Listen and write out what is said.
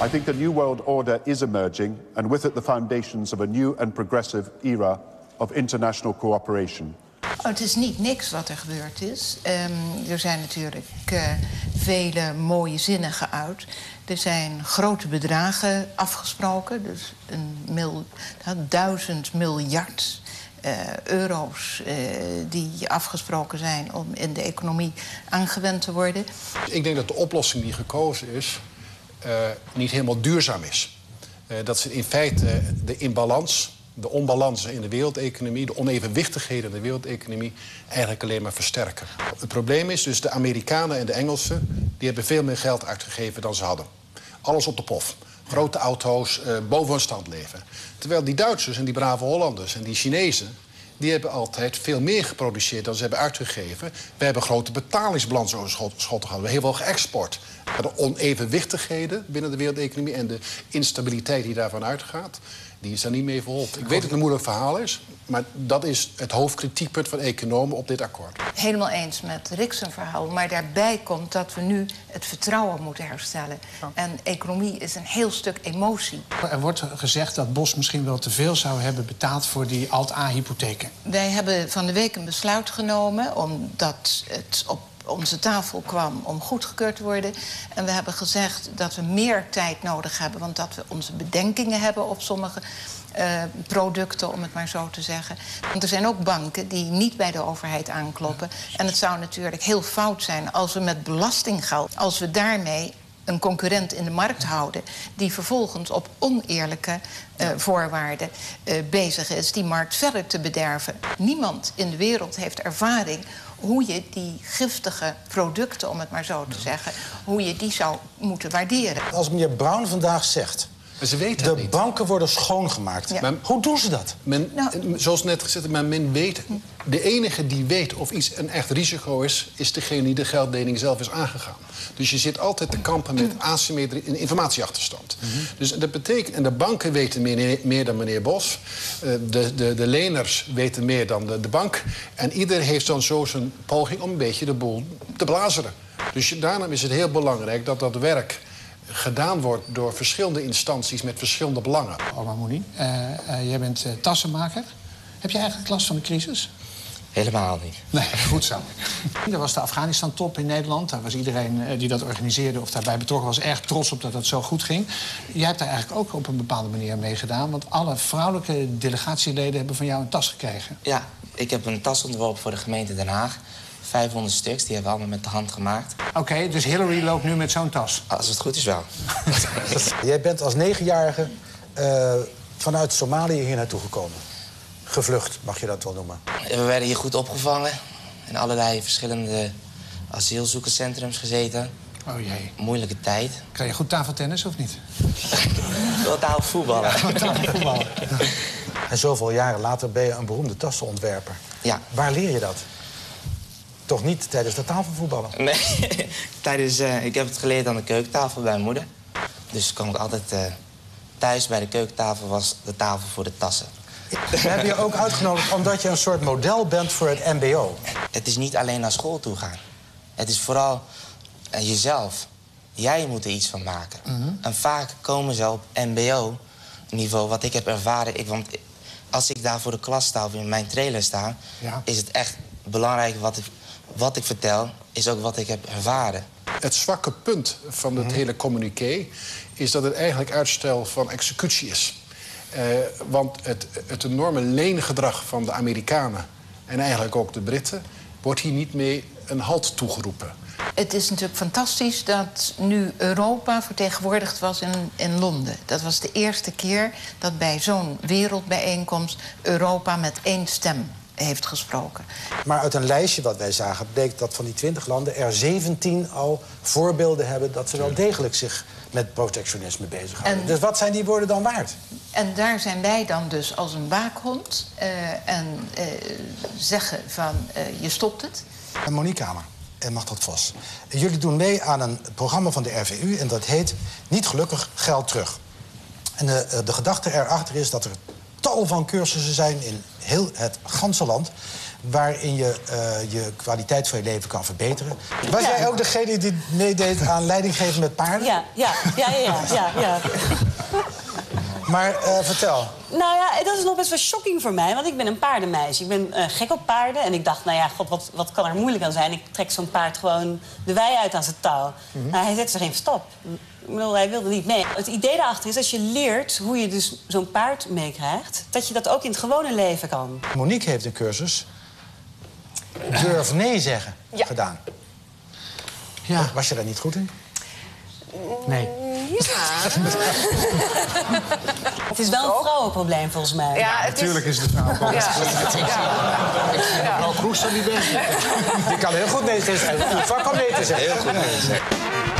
I think a new world order is emerging, and with it the foundations of a new and progressive era of international cooperation. Het is niet niks wat er gebeurd is. Er zijn natuurlijk vele mooie zinnen geuit. Er zijn grote bedragen afgesproken. Dus 1000 miljard euro's die afgesproken zijn om in de economie aangewend te worden. Ik denk dat de oplossing die gekozen is niet helemaal duurzaam is. Dat ze in feite de onbalansen in de wereldeconomie, de onevenwichtigheden in de wereldeconomie eigenlijk alleen maar versterken. Het probleem is dus de Amerikanen en de Engelsen die hebben veel meer geld uitgegeven dan ze hadden. Alles op de pof. Grote auto's, boven hun stand leven. Terwijl die Duitsers en die brave Hollanders en die Chinezen, die hebben altijd veel meer geproduceerd dan ze hebben uitgegeven. We hebben grote betalingsbalansoverschotten gehad. We hebben heel veel geëxport. De onevenwichtigheden binnen de wereldeconomie en de instabiliteit die daarvan uitgaat, die is daar niet mee verholpen. Ik weet dat het een moeilijk verhaal is, maar dat is het hoofdkritiekpunt van economen op dit akkoord. Helemaal eens met Rick's verhaal, maar daarbij komt dat we nu het vertrouwen moeten herstellen. Ja. En economie is een heel stuk emotie. Er wordt gezegd dat Bos misschien wel te veel zou hebben betaald voor die Alt-A-hypotheken. Wij hebben van de week een besluit genomen omdat het op onze tafel kwam om goedgekeurd te worden. En we hebben gezegd dat we meer tijd nodig hebben, want dat we onze bedenkingen hebben op sommige producten, om het maar zo te zeggen. Want er zijn ook banken die niet bij de overheid aankloppen. En het zou natuurlijk heel fout zijn als we met belastinggeld, als we daarmee een concurrent in de markt houden die vervolgens op oneerlijke voorwaarden bezig is die markt verder te bederven. Niemand in de wereld heeft ervaring hoe je die giftige producten, om het maar zo te zeggen, hoe je die zou moeten waarderen. Als meneer Brown vandaag zegt, maar ze weten het de niet. banken worden schoongemaakt. Ja. Hoe doen ze dat? Zoals net gezegd, maar men weet. De enige die weet of iets een echt risico is, is degene die de geldlening zelf is aangegaan. Dus je zit altijd te kampen met asymmetrie en informatieachterstand. Dus dat betekent, en de banken weten meer dan meneer Bos. De leners weten meer dan de bank. En ieder heeft dan zo zijn poging om een beetje de boel te blazeren. Dus daarom is het heel belangrijk dat dat werk gedaan wordt door verschillende instanties met verschillende belangen. Oma Moenie, jij bent tassenmaker. Heb je eigenlijk last van de crisis? Helemaal niet. Nee, goed zo. Er was de Afghanistan-top in Nederland. Daar was iedereen die dat organiseerde of daarbij betrokken was erg trots op dat het zo goed ging. Jij hebt daar eigenlijk ook op een bepaalde manier mee gedaan. Want alle vrouwelijke delegatieleden hebben van jou een tas gekregen. Ja, ik heb een tas ontworpen voor de gemeente Den Haag. 500 stuks, die hebben we allemaal met de hand gemaakt. Oké, dus Hillary loopt nu met zo'n tas? Als het goed is wel. Jij bent als 9-jarige vanuit Somalië hier naartoe gekomen. Gevlucht, mag je dat wel noemen. We werden hier goed opgevangen. In allerlei verschillende asielzoekerscentrums gezeten. Oh jee. Moeilijke tijd. Krijg je goed tafeltennis of niet? Wel tafelvoetballen. Ja, tafelvoetballen. En zoveel jaren later ben je een beroemde tassenontwerper. Ja. Waar leer je dat? Toch niet tijdens de tafelvoetballen? Nee, ik heb het geleerd aan de keukentafel bij mijn moeder. Dus kwam ik altijd thuis bij de keukentafel, was de tafel voor de tassen. We hebben je ook uitgenodigd omdat je een soort model bent voor het mbo. Het is niet alleen naar school toe gaan. Het is vooral jezelf. Jij moet er iets van maken. En vaak komen ze op mbo-niveau, wat ik heb ervaren. Want als ik daar voor de klas sta of in mijn trailer sta, is het echt belangrijk wat ik vertel, is ook wat ik heb ervaren. Het zwakke punt van het hele communiqué is dat het eigenlijk uitstel van executie is. Want het enorme leengedrag van de Amerikanen en eigenlijk ook de Britten wordt hier niet mee een halt toegeroepen. Het is natuurlijk fantastisch dat nu Europa vertegenwoordigd was in Londen. Dat was de eerste keer dat bij zo'n wereldbijeenkomst Europa met één stem heeft gesproken. Maar uit een lijstje wat wij zagen bleek dat van die 20 landen er 17 al voorbeelden hebben dat ze wel degelijk zich met protectionisme bezighouden. Dus wat zijn die woorden dan waard? En daar zijn wij dan dus als een waakhond en zeggen van je stopt het. Monique Kamer en Machtel Vos. Jullie doen mee aan een programma van de RVU en dat heet Niet gelukkig, geld terug. En de gedachte erachter is dat er tal van cursussen zijn in heel het ganse land waarin je je kwaliteit van je leven kan verbeteren. Was jij ook degene die meedeed aan leidinggeven met paarden? Ja. Maar vertel. Nou ja, dat is nog best wel shocking voor mij, want ik ben een paardenmeisje. Ik ben gek op paarden en ik dacht, nou ja, god, wat kan er moeilijk aan zijn? Ik trek zo'n paard gewoon de wei uit aan zijn touw. Nou, hij zet zich geen stap. Ik bedoel, hij wilde niet mee. Het idee daarachter is, als je leert hoe je dus zo'n paard meekrijgt, dat je dat ook in het gewone leven kan. Monique heeft een cursus durf nee zeggen gedaan. Ja. Was je daar niet goed in? Nee. Ja. Het is wel een vrouwenprobleem, volgens mij. Ja, Natuurlijk is het vrouw. Mevrouw Kroes dan niet weg. Je kan heel goed nee zeggen. Het vak om nee te zeggen. Heel goed.